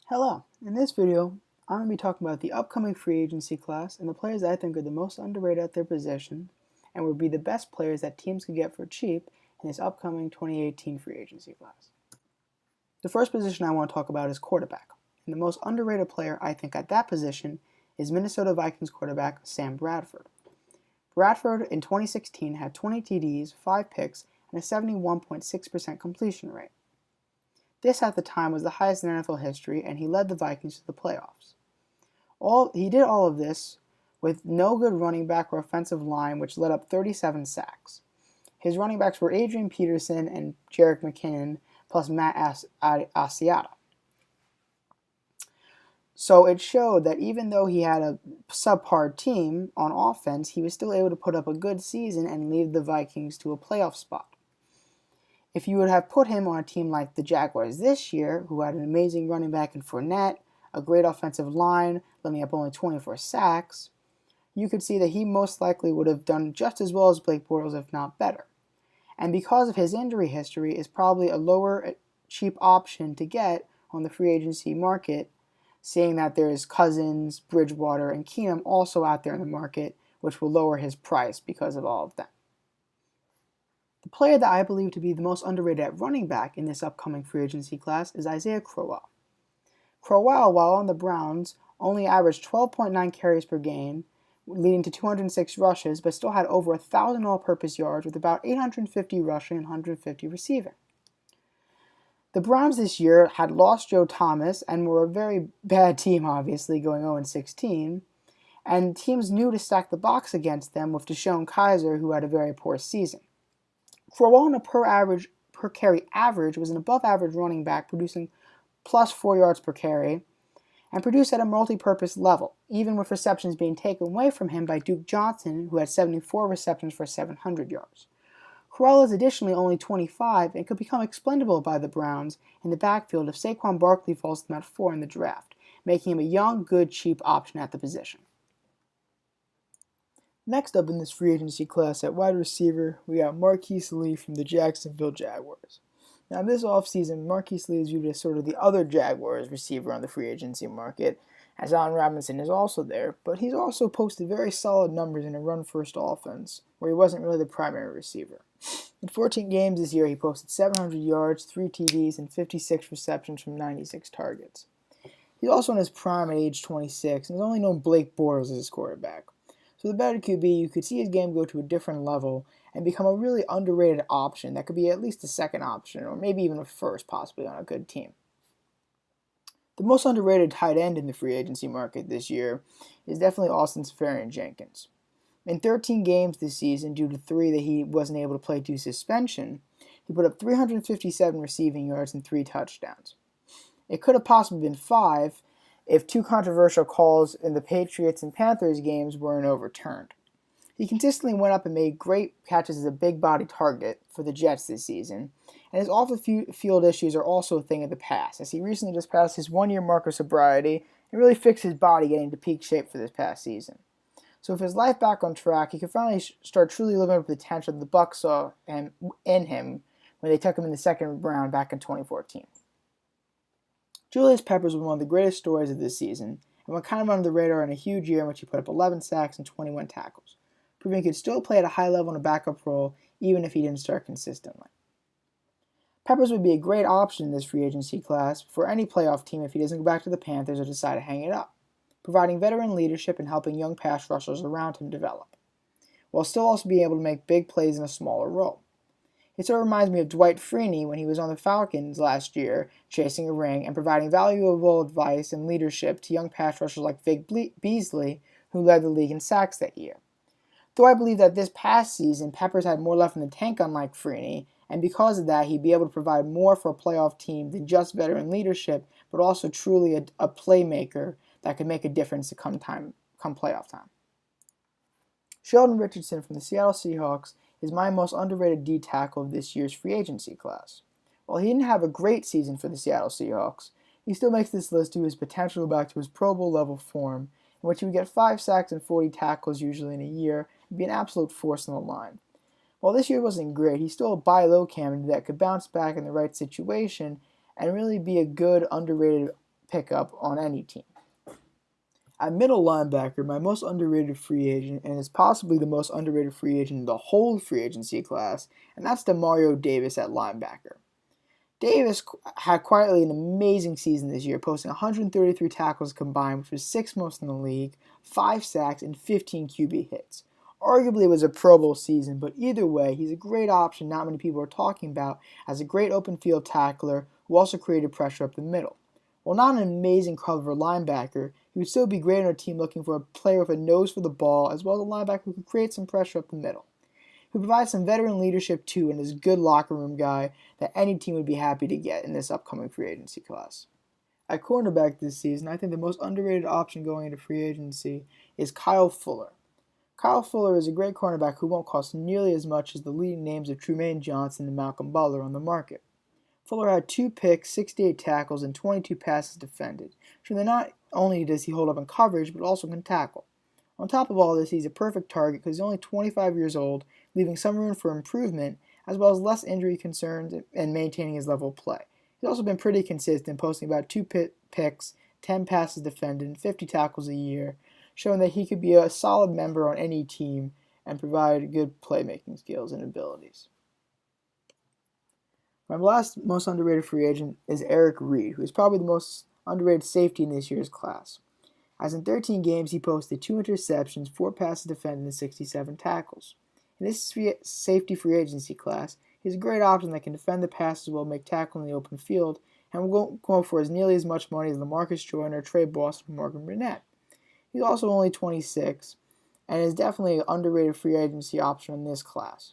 Hello, in this video, I'm going to be talking about the upcoming free agency class and the players that I think are the most underrated at their position and would be the best players that teams could get for cheap in this upcoming 2018 free agency class. The first position I want to talk about is quarterback, and the most underrated player I think at that position is Minnesota Vikings quarterback Sam Bradford. Bradford in 2016 had 20 TDs, 5 picks, and a 71.6% completion rate. This at the time was the highest in NFL history, and he led the Vikings to the playoffs. He did all of this with no good running back or offensive line, which led up 37 sacks. His running backs were Adrian Peterson and Jerick McKinnon, plus Matt Asiata. So it showed that even though he had a subpar team on offense, he was still able to put up a good season and lead the Vikings to a playoff spot. If you would have put him on a team like the Jaguars this year, who had an amazing running back in Fournette, a great offensive line, letting up only 24 sacks, you could see that he most likely would have done just as well as Blake Bortles, if not better. And because of his injury history, is probably a lower cheap option to get on the free agency market, seeing that there's Cousins, Bridgewater, and Keenum also out there in the market, which will lower his price because of all of that. The player that I believe to be the most underrated at running back in this upcoming free agency class is Isaiah Crowell. Crowell, while on the Browns, only averaged 12.9 carries per game, leading to 206 rushes, but still had over 1,000 all-purpose yards with about 850 rushing and 150 receiving. The Browns this year had lost Joe Thomas and were a very bad team, obviously, going 0-16, and teams knew to stack the box against them with Deshaun Kaiser, who had a very poor season. Crowell on a per carry average was an above-average running back, producing plus 4 yards per carry, and produced at a multi-purpose level, even with receptions being taken away from him by Duke Johnson, who had 74 receptions for 700 yards. Crowell is additionally only 25 and could become expendable by the Browns in the backfield if Saquon Barkley falls to them at 4 in the draft, making him a young, good, cheap option at the position. Next up in this free agency class at wide receiver, we got Marquise Lee from the Jacksonville Jaguars. Now this offseason, Marquise Lee is viewed as sort of the other Jaguars receiver on the free agency market, as Allen Robinson is also there, but he's also posted very solid numbers in a run-first offense, where he wasn't really the primary receiver. In 14 games this year, he posted 700 yards, 3 TDs, and 56 receptions from 96 targets. He's also in his prime at age 26, and has only known Blake Bortles as his quarterback. So the better QB, you could see his game go to a different level and become a really underrated option that could be at least a second option, or maybe even a first, possibly on a good team. The most underrated tight end in the free agency market this year is definitely Austin's Farion Jenkins. In 13 games this season, due to 3 that he wasn't able to play due to suspension, he put up 357 receiving yards and 3 touchdowns. It could have possibly been 5 if 2 controversial calls in the Patriots and Panthers games weren't overturned. He consistently went up and made great catches as a big body target for the Jets this season, and his off-the-field issues are also a thing of the past, as he recently just passed his 1-year mark of sobriety and really fixed his body getting to peak shape for this past season. So with his life back on track, he could finally start truly living up the potential the Bucs saw in him when they took him in the 2nd round back in 2014. Julius Peppers was one of the greatest stories of this season, and went kind of under the radar in a huge year in which he put up 11 sacks and 21 tackles, proving he could still play at a high level in a backup role even if he didn't start consistently. Peppers would be a great option in this free agency class for any playoff team if he doesn't go back to the Panthers or decide to hang it up, providing veteran leadership and helping young pass rushers around him develop, while still also being able to make big plays in a smaller role. It sort of reminds me of Dwight Freeney when he was on the Falcons last year, chasing a ring and providing valuable advice and leadership to young pass rushers like Vic Beasley, who led the league in sacks that year. Though I believe that this past season, Peppers had more left in the tank unlike Freeney, and because of that, he'd be able to provide more for a playoff team than just veteran leadership, but also truly a playmaker that could make a difference come playoff time. Sheldon Richardson from the Seattle Seahawks is my most underrated D tackle of this year's free agency class. While he didn't have a great season for the Seattle Seahawks, he still makes this list due to his potential back to his Pro Bowl level form, in which he would get 5 sacks and 40 tackles usually in a year and be an absolute force on the line. While this year wasn't great, he's still a buy low candidate that could bounce back in the right situation and really be a good underrated pickup on any team. At middle linebacker, my most underrated free agent, and is possibly the most underrated free agent in the whole free agency class, and that's Demario Davis at linebacker. Davis had quietly an amazing season this year, posting 133 tackles combined, which was 6th most in the league, 5 sacks, and 15 QB hits. Arguably, it was a Pro Bowl season, but either way, he's a great option not many people are talking about as a great open field tackler who also created pressure up the middle. While not an amazing cover linebacker, he would still be great on a team looking for a player with a nose for the ball, as well as a linebacker who could create some pressure up the middle. He provides some veteran leadership too, and is a good locker room guy that any team would be happy to get in this upcoming free agency class. At cornerback this season, I think the most underrated option going into free agency is Kyle Fuller. Kyle Fuller is a great cornerback who won't cost nearly as much as the leading names of Trumaine Johnson and Malcolm Butler on the market. Fuller had 2 picks, 68 tackles, and 22 passes defended, so that not only does he hold up in coverage, but also can tackle. On top of all this, he's a perfect target because he's only 25 years old, leaving some room for improvement, as well as less injury concerns and maintaining his level of play. He's also been pretty consistent, posting about 2 picks, 10 passes defended, and 50 tackles a year, showing that he could be a solid member on any team and provide good playmaking skills and abilities. My last most underrated free agent is Eric Reed, who is probably the most underrated safety in this year's class. As in 13 games, he posted 2 interceptions, 4 passes defended, and 67 tackles. In this safety free agency class, he's a great option that can defend the pass as well as make tackle in the open field, and will go for as nearly as much money as LaMarcus Joyner, Trey Boston, or Morgan Burnett. He's also only 26, and is definitely an underrated free agency option in this class.